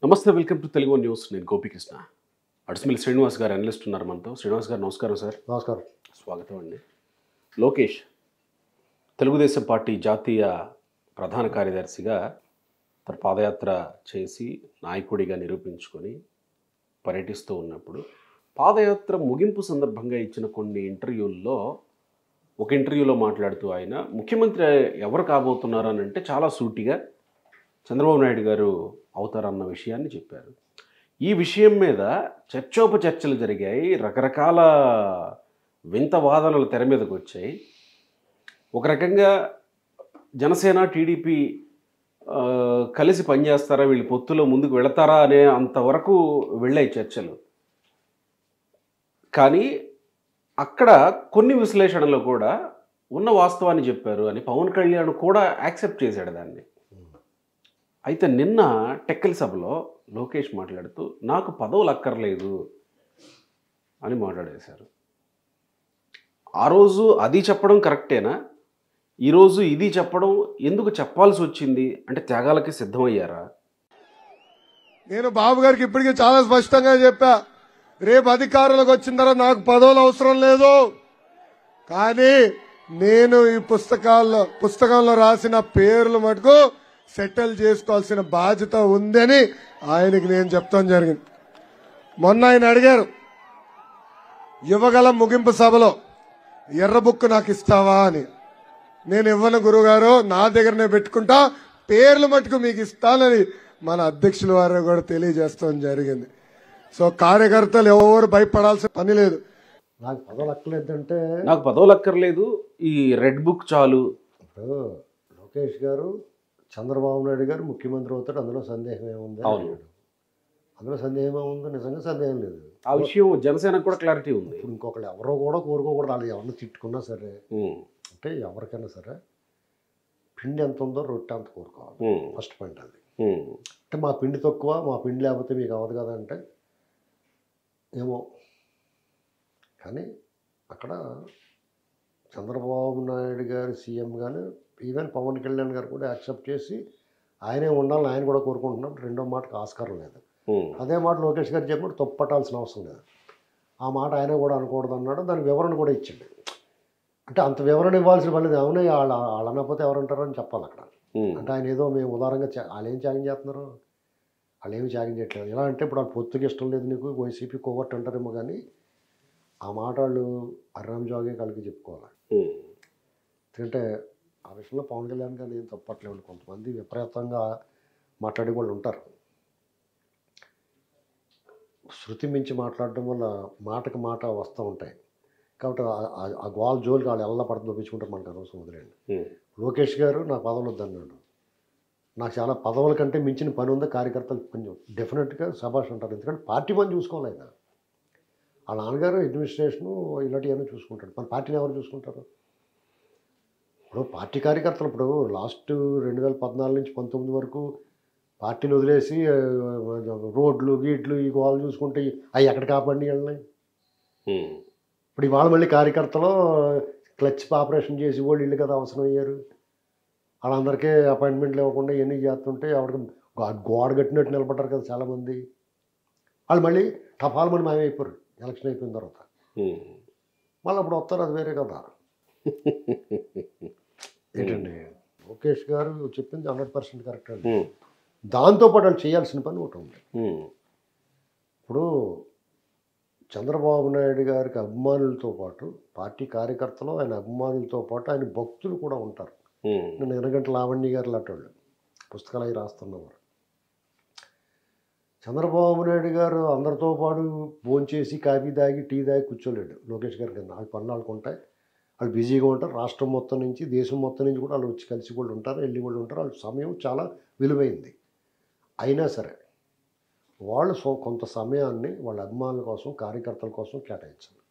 నమస్తే, welcome to Telugu news. నేను గోపికృష్ణ. అడిసిమిల్లి శ్రీనివాస్ గారు అనలిస్ట్ ఉన్నారు మనతో. శ్రీనివాస్ గారు నమస్కారం సార్. నమస్కారం. స్వాగతం అండి. లోకేష్ తెలుగుదేశం పార్టీ జాతీయ ప్రధాన కార్యదర్శిగా తన పాదయాత్ర చేసి నాయకుడిగా నిరూపించుకొని పర్యటిస్తూ ఉన్నప్పుడు పాదయాత్ర ముగింపు సందర్భంగా ఇచ్చిన కొన్ని ఇంటర్వ్యూల్లో ఒక ఇంటర్వ్యూలో మాట్లాడుతూ ఆయన ముఖ్యమంత్రి ఎవరు కాబోతున్నారు అని అంటే చాలా సూటిగా చంద్రబాబు నాయుడు గారు అవుతారన్న విషయాన్ని చెప్పారు. ఈ విషయం మీద చర్చోపచర్చలు జరిగాయి. రకరకాల వింత వాదనలు తెర మీదకు వచ్చాయి. ఒక రకంగా జనసేన టీడీపీ కలిసి పనిచేస్తారా, వీళ్ళు పొత్తులో ముందుకు వెళతారా అనే అంతవరకు వెళ్ళాయి చర్చలు. కానీ అక్కడ కొన్ని విశ్లేషణలు కూడా ఉన్న వాస్తవాన్ని చెప్పారు అని పవన్ కళ్యాణ్ కూడా యాక్సెప్ట్ చేశాడు దాన్ని. అయితే నిన్న టెక్కలి సభలో లోకేష్ మాట్లాడుతూ నాకు పదవులు అక్కర్లేదు అని మాట్లాడేశారు. ఆ రోజు అది చెప్పడం కరెక్టేనా? ఈరోజు ఇది చెప్పడం ఎందుకు చెప్పాల్సి వచ్చింది? అంటే త్యాగాలకి సిద్ధమయ్యారా? నేను బాబు గారికి ఇప్పటికీ చాలా స్పష్టంగా చెప్పా, రేపు అధికారులకు వచ్చిన తర్వాత నాకు పదవులు అవసరం లేదు, కానీ నేను ఈ పుస్తకంలో రాసిన పేర్లు మటుకు సెటిల్ చేసుకోవాల్సిన బాధ్యత ఉందని ఆయనకి నేను చెప్తాం జరిగింది. మొన్న ఆయన అడిగారు యువగల ముగింపు సభలో ఎర్ర బుక్ నాకు ఇస్తావా అని. నేను ఇవ్వను గురుగారు, నా దగ్గరనే పెట్టుకుంటా, పేర్లు మటుకు మీకు ఇస్తానని మన అధ్యక్షుల వారు కూడా తెలియజేస్తాం జరిగింది. సో కార్యకర్తలు ఎవరు భయపడాల్సిన పని లేదు. నాకు పదవులు అక్కర్లేదంటే నాకు పదవులు అక్కర్లేదు, ఈ రెడ్ బుక్ చాలు. ఇప్పుడు లోకేష్ గారు చంద్రబాబు నాయుడు గారు ముఖ్యమంత్రి అవుతాడు, అందులో సందేహం ఏముంది? అందులో సందేహం ఏముంది? నిజంగా సందేహం లేదు. ఆ విషయం జనసేనకు కూడా క్లారిటీ ఉంది. ఇప్పుడు ఇంకొకళ్ళు ఎవరో కూడా కోరుకోకూడదు. వాళ్ళు ఎవరిని తిట్టుకున్నా సరే, అంటే ఎవరికైనా సరే పిండి ఎంత ఉందో రొట్టె అంత కోరుకోవాలి. ఫస్ట్ పాయింట్ అది. అంటే మా పిండి తక్కువ, మా పిండి లేకపోతే మీకు అవ్వదు కదా అంటే ఏమో. కానీ అక్కడ చంద్రబాబు నాయుడు గారు సీఎం గాను, ఈవెన్ పవన్ కళ్యాణ్ గారు కూడా యాక్సెప్ట్ చేసి ఆయనే ఉండాలని ఆయన కూడా కోరుకుంటున్నప్పుడు రెండో మాటకు ఆస్కారం లేదు. అదే మాట లోకేష్ గారు చెప్పినప్పుడు తప్పట్టాల్సిన అవసరం లేదు. ఆ మాట ఆయన కూడా అనకూడదు అన్నాడు. దానికి వివరణ కూడా ఇచ్చిండు. అంటే అంత వివరణ ఇవ్వాల్సిన పని లేదు. అవునే వాళ్ళు అనకపోతే ఎవరంటారో అని చెప్పాలి అక్కడ. అంటే ఆయన ఏదో మేము ఉదారంగా వాళ్ళు ఏం త్యాగం చేస్తున్నారు, వాళ్ళు ఏమి త్యాగం చేయట్లేదు. ఎలా అంటే ఇప్పుడు వాళ్ళు పొత్తుకి ఇష్టం లేదు నీకు, వైసీపీ కోవర్ట్ అంటారేమో, కానీ ఆ మాట వాళ్ళు హర్రామ్ జోగే కలిగి చెప్పుకోవాలి. ఎందుకంటే ఆ విషయంలో పవన్ కళ్యాణ్ గారు ఏం తప్పట్లేదు. కొంతమంది విపరీతంగా మాట్లాడే వాళ్ళు ఉంటారు. శృతి మించి మాట్లాడడం వల్ల మాటకు మాట వస్తూ ఉంటాయి. కాబట్టి ఆ గోల్ జోలికి వాళ్ళు ఎలా పడుతుందో పెంచుకుంటారు, మనకు అనవసరం, వదిలేండి. లోకేష్ గారు నాకు పదవులు వద్దన్నాడు. నాకు చాలా పదవుల కంటే మించిన పని ఉంది, కార్యకర్తలు కొంచెం డెఫినెట్గా శభాష్ అంటారు. ఎందుకంటే పార్టీ పని చూసుకోవాలి ఆయన. ఆ నాన్నగారు అడ్మినిస్ట్రేషను ఇలాంటివన్నీ చూసుకుంటాడు. మన పార్టీని ఎవరు చూసుకుంటారు? ఇప్పుడు పార్టీ కార్యకర్తలు ఇప్పుడు లాస్ట్ 2014 నుంచి 19 వరకు పార్టీని వదిలేసి రోడ్లు గీట్లు ఈ గోళ్ళు చూసుకుంటే అవి ఎక్కడ కాపాడి వెళ్ళినాయి. ఇప్పుడు ఇవాళ మళ్ళీ కార్యకర్తలు క్లచ్ ఆపరేషన్ చేసి వాళ్ళు ఇల్లు కదా అవసరం అయ్యారు. వాళ్ళందరికీ అపాయింట్మెంట్లు ఇవ్వకుండా ఇవన్నీ చేస్తుంటే ఆవిడకి గోడ కట్టినట్టు నిలబడ్డారు కదా చాలామంది. వాళ్ళు మళ్ళీ టపాల్ మని మాయమైపోయారు ఎలక్షన్ అయిపోయిన తర్వాత. మళ్ళీ అప్పుడు వస్తారు, అది వేరే కదా. ఏంటండి లోకేష్ గారు చెప్పింది 100% కరెక్ట్ అండి. దాంతోపాటు వాళ్ళు చేయాల్సిన పని ఒకటి ఉంది. ఇప్పుడు చంద్రబాబు నాయుడు గారికి అభిమానులతో పాటు పార్టీ కార్యకర్తలు, ఆయన అభిమానులతో పాటు ఆయన భక్తులు కూడా ఉంటారు. నేను ఎనగంట లావణ్య గారు లాంటి వాళ్ళు పుస్తకాలు అవి రాస్తున్నవారు. చంద్రబాబు నాయుడు గారు అందరితో పాటు భోంచేసి కాఫీ తాగి టీ తాగి కూర్చోలేడు. లోకేష్ గారి కింద వాళ్ళ పనులు వాళ్ళకు ఉంటాయి, వాళ్ళు బిజీగా ఉంటారు. రాష్ట్రం మొత్తం నుంచి, దేశం మొత్తం నుంచి కూడా వాళ్ళు వచ్చి కలిసి కూడా ఉంటారు, వెళ్ళి కూడా ఉంటారు. వాళ్ళ సమయం చాలా విలువైంది. అయినా సరే వాళ్ళు కొంత సమయాన్ని వాళ్ళ అభిమానుల కోసం, కార్యకర్తల కోసం కేటాయించాలి.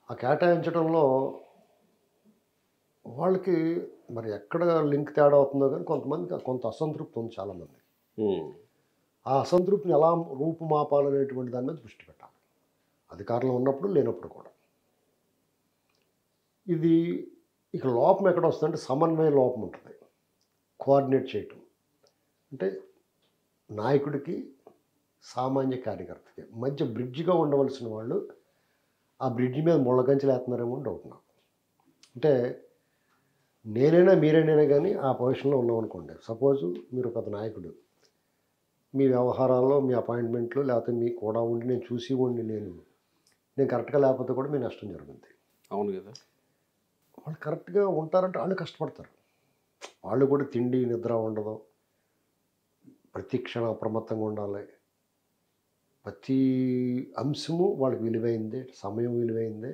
ఆ కేటాయించడంలో వాళ్ళకి మరి ఎక్కడ లింక్ తేడా అవుతుందో కానీ కొంతమందికి కొంత అసంతృప్తి ఉంది చాలామంది. ఆ అసంతృప్తిని ఎలా రూపుమాపాలనేటువంటి దాని మీద దృష్టి పెట్టాలి, అధికారంలో ఉన్నప్పుడు లేనప్పుడు కూడా. ఇది ఇక లోపం ఎక్కడ వస్తుందంటే సమన్వయ లోపం ఉంటుంది. కోఆర్డినేట్ చేయటం అంటే నాయకుడికి సామాన్య కార్యకర్తకి మధ్య బ్రిడ్జిగా ఉండవలసిన వాళ్ళు ఆ బ్రిడ్జి మీద ముళ్ళగంచెలు వేస్తున్నారేమో అని డౌట్ నాకు. అంటే నేనైనా మీరైనా కానీ ఆ పొజిషన్లో ఉన్నాం అనుకోండి. సపోజు మీరు పెద్ద నాయకుడు, మీ వ్యవహారాల్లో మీ అపాయింట్మెంట్లు లేకపోతే మీ కూడా ఉండి నేను చూసి ఉండి నేను కరెక్ట్గా లేకపోతే కూడా మీ నష్టం జరుగుతుంది. అవును కదా. వాళ్ళు కరెక్ట్గా ఉంటారంటే వాళ్ళు కష్టపడతారు. వాళ్ళు కూడా తిండి నిద్ర ఉండదు, ప్రతి క్షణం అప్రమత్తంగా ఉండాలి. ప్రతి అంశము వాళ్ళకి విలువైందే, సమయం విలువైందే.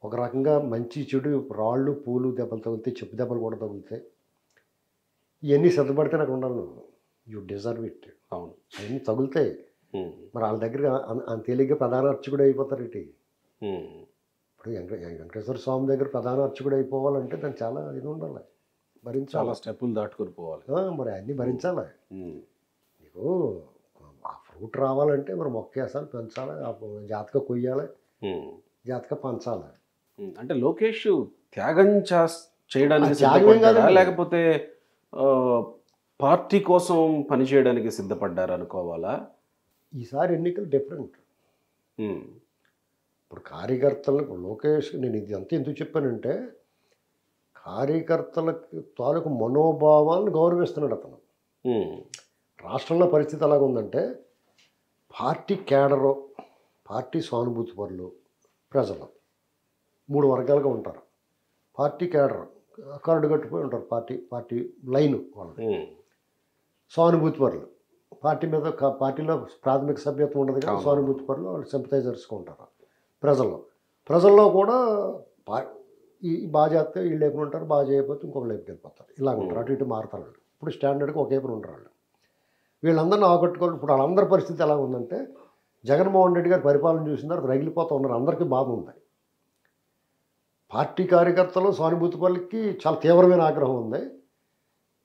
ఒక రకంగా మంచి చెడు రాళ్ళు పూలు దెబ్బలు తగులుతాయి, చెప్పు దెబ్బలు కూడా తగులుతాయి. ఇవన్నీ సిద్ధపడితే నాకు ఉండాలి. నువ్వు యూ డిజర్వ్ ఇట్. అవును, అవన్నీ తగులుతాయి. మరి వాళ్ళ దగ్గర అంత తేలిగ్గా ప్రధాన అర్చకుడు అయిపోతారు ఇటు. ఇప్పుడు వెంకటేశ్వర స్వామి దగ్గర ప్రధాన అర్చకుడు అయిపోవాలంటే దానికి చాలా ఇది ఉండాలి, భరించాలి, చాలా స్టెప్పులు దాటుకొని పోవాలి. మరి అన్నీ భరించాలి. నీకు ఆ ఫ్రూట్ రావాలంటే మరి మొక్కేసాలి, పెంచాలి, జాతక కొయ్యాలి, జాతక పంచాలి. అంటే లోకేష్ త్యాగం చేయడానికి త్యాగం సిద్ధపడ్డారా కాదండి. లేకపోతే పార్టీ కోసం పనిచేయడానికి సిద్ధపడ్డారు అనుకోవాలా? ఈసారి ఎన్నికలు డిఫరెంట్. ఇప్పుడు కార్యకర్తలకు లోకేష్, నేను ఇది అంతా ఎందుకు చెప్పానంటే కార్యకర్తలకు తాలూకు మనోభావాలను గౌరవిస్తున్నాడు అతను. రాష్ట్రంలో పరిస్థితి ఎలాగ ఉందంటే పార్టీ కేడరు, పార్టీ సానుభూతి పరులు, ప్రజలు 3 వర్గాలుగా ఉంటారు. పార్టీ కేడర్ కరడు కట్టిపోయి ఉంటారు, పార్టీ లైను వాళ్ళు. సానుభూతి పరులు పార్టీ మీద, పార్టీలో ప్రాథమిక సభ్యత్వం ఉండదు కదా, సానుభూతి పరులు వాళ్ళు సింపథైజర్స్గా ఉంటారు. ప్రజల్లో కూడా ఈ బాగా చేస్తే వీళ్ళు వైపున ఉంటారు, బాగా చేయకపోతే ఇంకొక వైపుకి వెళ్ళిపోతారు. ఇలాగ ఉంటారు, అటు ఇటు మారుతారు వాళ్ళు. ఇప్పుడు స్టాండర్డ్గా ఒక వైపున ఉంటారు వాళ్ళు. వీళ్ళందరినీ ఆకట్టుకోవాలి. ఇప్పుడు వాళ్ళందరి పరిస్థితి ఎలా ఉందంటే జగన్మోహన్ రెడ్డి గారి పరిపాలన చూసిన తర్వాత రగిలిపోతూ ఉన్నారు. అందరికీ బాధ ఉంది. పార్టీ కార్యకర్తలు సానుభూతి పరులకి చాలా తీవ్రమైన ఆగ్రహం ఉంది.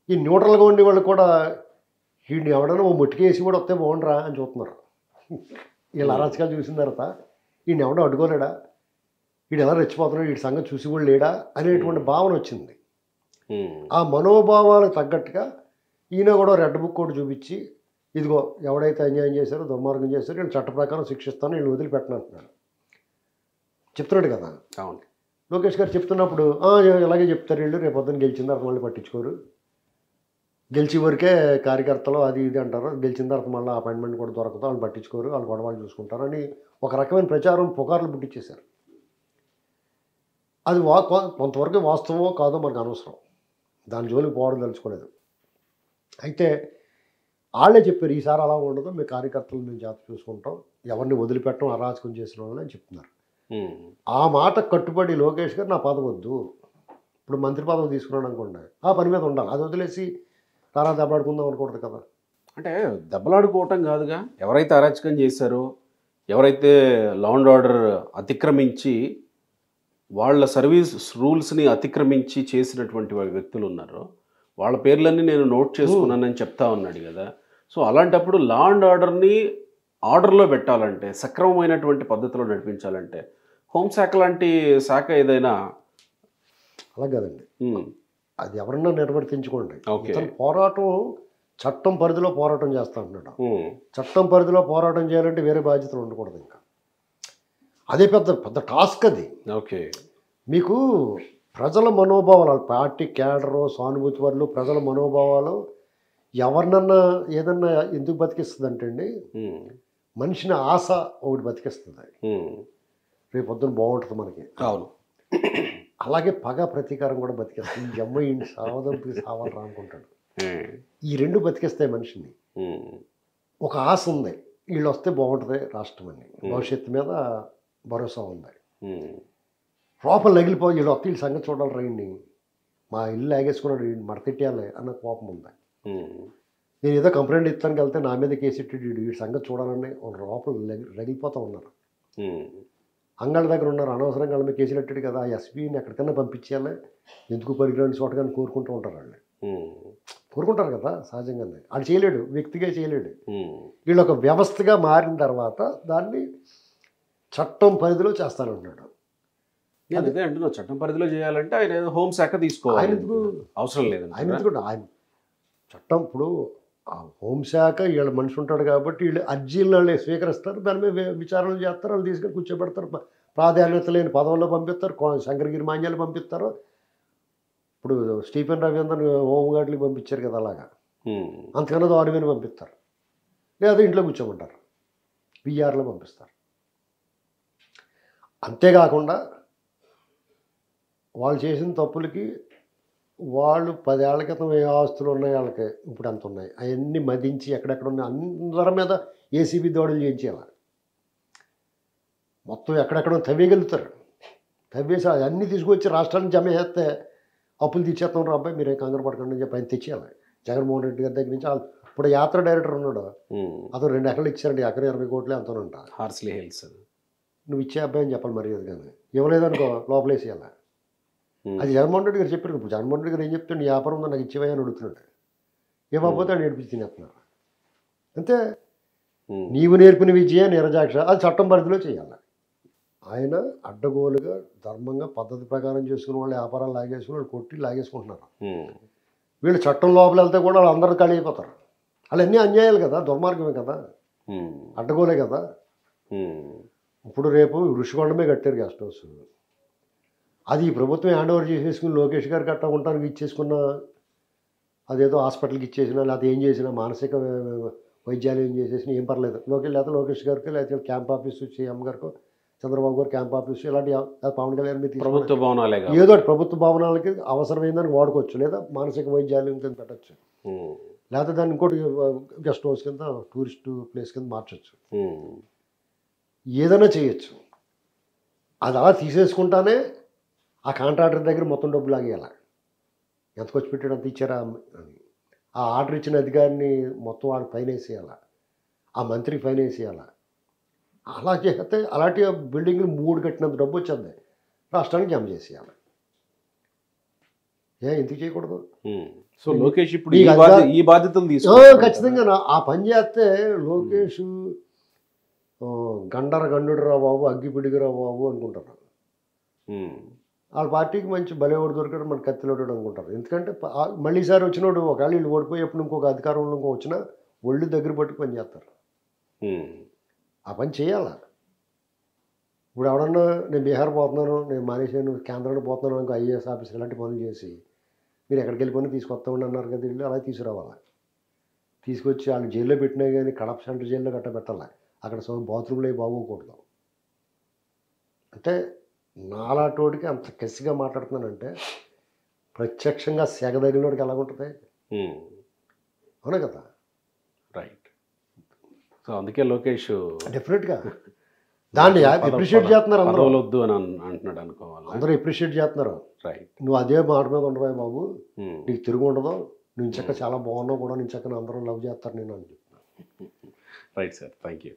ఈ న్యూట్రల్గా ఉండే వాళ్ళు కూడా వీడిని ఎవడన్నా ఓ ముట్టికేసి కూడా వస్తే బాగుండరా అని చూస్తున్నారు. వీళ్ళ అరాచకాలు చూసిన తర్వాత వీడిని ఎవడో అడ్డుకోలేడా, వీడు ఎలా రెచ్చిపోతున్నాడు, వీడి సంగతి చూసి కూడా లేడా అనేటువంటి భావన వచ్చింది. ఆ మనోభావాలకు తగ్గట్టుగా ఈయన కూడా రెడ్ బుక్ కూడా చూపించి ఇదిగో ఎవడైతే అన్యాయం చేశారో, దుర్మార్గం చేశారో వీళ్ళు చట్ట ప్రకారం శిక్షిస్తాను, వీళ్ళు వదిలిపెట్టను అంటున్నాడు, చెప్తున్నాడు కదా. అవును, లోకేష్ గారు చెప్తున్నప్పుడు ఇలాగే చెప్తారు వీళ్ళు, రేపు పొద్దున్న గెలిచిన తర్వాత మళ్ళీ పట్టించుకోరు, గెలిచే వరకే కార్యకర్తలు అది ఇది అంటారు, గెలిచిన తర్వాత మళ్ళీ అపాయింట్మెంట్ కూడా దొరకదు, వాళ్ళు పట్టించుకోరు, వాళ్ళు గొడవలు చూసుకుంటారు అని ఒక రకమైన ప్రచారం పుకార్లు పుట్టించేశారు. అది కొంతవరకు వాస్తవమో కాదో మనకు అనవసరం, దాని జోలికి పోవడం తెలుసుకోలేదు. అయితే వాళ్ళే చెప్పారు ఈసారి అలా ఉండదు, మీ కార్యకర్తలు మేము జాగ్రత్త చూసుకుంటాం, ఎవరిని వదిలిపెట్టడం అరాచకం చేసిన వాళ్ళని అని చెప్తున్నారు. ఆ మాట కట్టుబడి లోకేష్ గారు నా పదవి వద్దు, ఇప్పుడు మంత్రి పదవి తీసుకున్నాడు అనుకోండి, ఆ పని మీద ఉండాలి, అది వదిలేసి తారా దెబ్బలాడుకుందాం అనుకూడదు కదా. అంటే దెబ్బలాడుకోవటం కాదుగా, ఎవరైతే అరాచకం చేశారో, ఎవరైతే లా అండ్ ఆర్డర్ అతిక్రమించి వాళ్ళ సర్వీస్ రూల్స్ని అతిక్రమించి చేసినటువంటి వ్యక్తులు ఉన్నారో వాళ్ళ పేర్లన్నీ నేను నోట్ చేసుకున్నానని చెప్తా ఉన్నాడు కదా. సో అలాంటప్పుడు లా అండ్ ఆర్డర్ని ఆర్డర్లో పెట్టాలంటే, సక్రమమైనటువంటి పద్ధతిలో నడిపించాలంటే హోంశాఖ లాంటి శాఖ ఏదైనా అలా కదండి, అది ఎవరన్నా నిర్వర్తించుకోండి. ఓకే, పోరాటం చట్టం పరిధిలో పోరాటం చేస్తా అంటున్నాడు. చట్టం పరిధిలో పోరాటం చేయాలంటే వేరే బాధ్యతలు ఉండకూడదు. ఇంకా అదే పెద్ద టాస్క్ అది. ఓకే, మీకు ప్రజల మనోభావాలు, పార్టీ కేడరు, సానుభూతి పరులు, ప్రజల మనోభావాలు ఎవరినన్నా ఏదన్నా ఎందుకు బతికిస్తుంది అంటే అండి, మనిషిని ఆశ ఒకటి బతికిస్తుంది, రేపు పొద్దున బాగుంటుంది మనకి. అవును, అలాగే పగ ప్రతీకారం కూడా బతికేస్తుంది. ఈ అమ్మాయి సావదంపుకి సావాలరా అనుకుంటాడు. ఈ రెండు బతికేస్తాయి మనిషిని. ఒక ఆశ ఉంది, వీళ్ళు వస్తే బాగుంటుంది రాష్ట్రం అని, భవిష్యత్తు మీద భరోసా ఉంది. లోపల నగిలిపోయి వీళ్ళు వస్తే వీళ్ళ సంగతి చూడాలి, రైండి మా ఇల్లు లాగేసుకున్నాడు, వీడిని మడతెట్టేయాలి అన్న కోపం ఉంది. నేను ఏదో కంప్లైంట్ ఇస్తానికి వెళ్తే నా మీద కేసెట్టి వీడి సంగతి చూడాలని లోపల రగిలిపోతూ ఉన్నారు. అంగళ్ళ దగ్గర ఉన్నారు, అనవసరంగా వాళ్ళ మీద కేసులు పెట్టాడు కదా, ఆ ఎస్పీని ఎక్కడికన్నా పంపించేయాలి, ఎందుకు పరిగ్రహణ చోటగానే కోరుకుంటూ ఉంటారు. వాళ్ళు కోరుకుంటారు కదా సహజంగానే, వాళ్ళు చేయలేడు, వ్యక్తిగా చేయలేడు. వీళ్ళు ఒక వ్యవస్థగా మారిన తర్వాత దాన్ని చట్టం పరిధిలో చేస్తానంటున్నాడు. అదే అంటున్నా, చట్టం పరిధిలో చేయాలంటే ఆయన ఏదో హోంశాఖ తీసుకోవాలి, ఆయన ఎందుకు అవసరం లేదు. ఆయన ఎందుకు ఆయన చట్టం ఇప్పుడు ఆ హోంశాఖ వీళ్ళ మనిషి ఉంటాడు కాబట్టి వీళ్ళు అర్జీలను వాళ్ళే స్వీకరిస్తారు, దాని మీద విచారణలు చేస్తారు, వాళ్ళు తీసుకొని కూర్చోబెడతారు, ప్రాధాన్యత లేని పదవుల్లో పంపిస్తారు, శంకరగిరి మాన్యాలు పంపిస్తారు. ఇప్పుడు స్టీఫెన్ రవీంద్రన్ హోంగార్డులకు పంపించారు కదా, అలాగా అంతకన్నా దారుణమైన పంపిస్తారు, లేదా ఇంట్లో కూర్చోమంటారు, పిఆర్లో పంపిస్తారు. అంతేకాకుండా వాళ్ళు చేసిన తప్పులకి వాళ్ళు 10 ఏళ్ల క్రితం ఏ ఆస్తులు ఉన్నాయి వాళ్ళకి ఇప్పుడు అంత ఉన్నాయి, అవన్నీ మదించి ఎక్కడెక్కడ ఉన్నాయి అందరి మీద ఏసీబీ దాడులు చేయించేయాలి. మొత్తం ఎక్కడెక్కడ తవ్వేయగలుగుతారు, తవ్వేసి అవన్నీ తీసుకొచ్చి రాష్ట్రానికి జమ చేస్తే అప్పులు తీర్చేస్తాం రా అబ్బాయి, మీరే కంగారు పడకండి అని చెప్పి ఆయన తెచ్చేయాలి. జగన్మోహన్ రెడ్డి గారి దగ్గర నుంచి ఇప్పుడు యాత్ర డైరెక్టర్ ఉన్నాడు, అతను 2 ఎకరాలు ఇచ్చారండి, ఎకరం 20 కోట్లు ఎంతోనంట. హార్స్లీ హిల్స్ నువ్వు ఇచ్చే అబ్బాయి అని చెప్పాలి, మరి కానీ ఇవ్వలేదనుకో లోపలేసేయాలి. అది జగన్మోహన్ రెడ్డి గారు చెప్పారు. ఇప్పుడు జగన్మోహన్ రెడ్డి గారు ఏం చెప్తాడు, నీ వ్యాపారం ఉందో నాకు ఇచ్చేవా అని అడుగుతున్నాడు. ఏమకపోతే ఆయన నేర్పించి తినేస్తున్నారు. అంతే, నీవు నేర్పిన విద్య నిరజాక్ష, అది చట్టం పరిధిలో చేయాలి. ఆయన అడ్డగోలుగా ధర్మంగా పద్ధతి ప్రకారం చేసుకున్న వాళ్ళు వ్యాపారాలు లాగేసుకుని వాళ్ళు కొట్టి లాగేసుకుంటున్నారు. వీళ్ళు చట్టం లోపల వెళ్తే కూడా వాళ్ళు అందరూ ఖాళీ అయిపోతారు. వాళ్ళు అన్నీ అన్యాయాలు కదా, దుర్మార్గమే కదా, అడ్డగోలే కదా. ఇప్పుడు రేపు ఋషికొండమే కట్టారు గెస్ట్ హౌస్, అది ఈ ప్రభుత్వం హ్యాండ్ ఓవర్ చేసేసుకుని లోకేష్ గారు కట్ట ఉండడానికి ఇచ్చేసుకున్న, అదేదో హాస్పిటల్కి ఇచ్చేసినా లేకపోతే ఏం చేసినా మానసిక వైద్యాలయం చేసేసినా ఏం పర్లేదు. లేకపోతే లోకేష్ గారికి, లేకపోతే క్యాంప్ ఆఫీసు సీఎం గారికో చంద్రబాబు గారు క్యాంప్ ఆఫీసు ఇలాంటి పవన్ కళ్యాణ్ మీద ప్రభుత్వ భవనాలే ఏదో ప్రభుత్వ భవనాలకి అవసరమైందని వాడుకోవచ్చు, లేదా మానసిక వైద్యాలయం కింద పెట్టచ్చు, లేకపోతే దాన్ని ఇంకోటి గెస్ట్ హౌస్ కింద టూరిస్ట్ ప్లేస్ కింద మార్చచ్చు, ఏదైనా చేయొచ్చు. అది అలా తీసేసుకుంటానే ఆ కాంట్రాక్టర్ దగ్గర మొత్తం డబ్బులు లాగేయాలి, ఎంత ఖర్చు పెట్టాడు అంత ఇచ్చారా అని. ఆ ఆర్డర్ ఇచ్చిన అధికారిని మొత్తం వాడు ఫైన్ వేసేయాలి, ఆ మంత్రికి ఫైన్ వేసేయాలి. అలా చేస్తే అలాంటి బిల్డింగ్లు 3 కట్టినంత డబ్బు వచ్చింది, రాష్ట్రానికి జమ చేసేయాలి. ఎందుకు చేయకూడదు? సో లోకేష్ ఇప్పుడు ఈ బాధ్యతలు ఖచ్చితంగా ఆ పని చేస్తే లోకేష్ గండుడు రా బాబు, అగ్గిపిడిగిరా బాబు అనుకుంటారు. వాళ్ళ పార్టీకి మంచి బలేవాడు దొరికాడు, మన కత్తిలోడు అనుకుంటారు. ఎందుకంటే మళ్ళీ ఈసారి వచ్చినోడు ఒకవేళ వీళ్ళు ఓడిపోయేప్పుడు ఇంకొక అధికారంలో ఇంకో వచ్చినా ఒళ్ళు దగ్గర పట్టుకు పని చేస్తారు. ఆ పని చేయాలా. ఇప్పుడు ఎవడన్నా నేను బీహార్ పోతున్నాను, నేను మానేసాను, కేంద్రానికి పోతున్నాను అనుకో, ఐఏఎస్ ఆఫీసర్ ఇలాంటి పనులు చేసి మీరు ఎక్కడికి వెళ్ళిపోయినా తీసుకొస్తామని అన్నారు కదా, వీళ్ళు అలా తీసుకురావాలి. తీసుకొచ్చి వాళ్ళు జైల్లో పెట్టినా కానీ కడప సెంటర్ జైల్లో గట్ట పెట్టాలి, అక్కడ బాత్రూంలో బాగోకూడదు. అంటే నాలాటోడికి అంత కసిగా మాట్లాడుతున్నానంటే ప్రత్యక్షంగా సెగదగినోడికి ఎలాగుంటుంది? అవునా కదా, రైట్. సో అందుకే లోకేష్ డెఫినెట్గా దాన్ని అప్రిషియేట్ చేస్తున్నారు, అందరూ వద్దు అని అంటున్నాడు అనుకోవాలి, అందరూ అప్రిషియేట్ చేస్తున్నారు. రైట్, నువ్వు అదే మాట మీద ఉండవా బాబు, నీకు తిరుగు ఉండదు, నువ్వు చక్క చాలా బాగున్నావు కూడా, నీ చక్కని అందరూ లవ్ చేస్తారు నేను అని చెప్తున్నా. Right sir, thank you.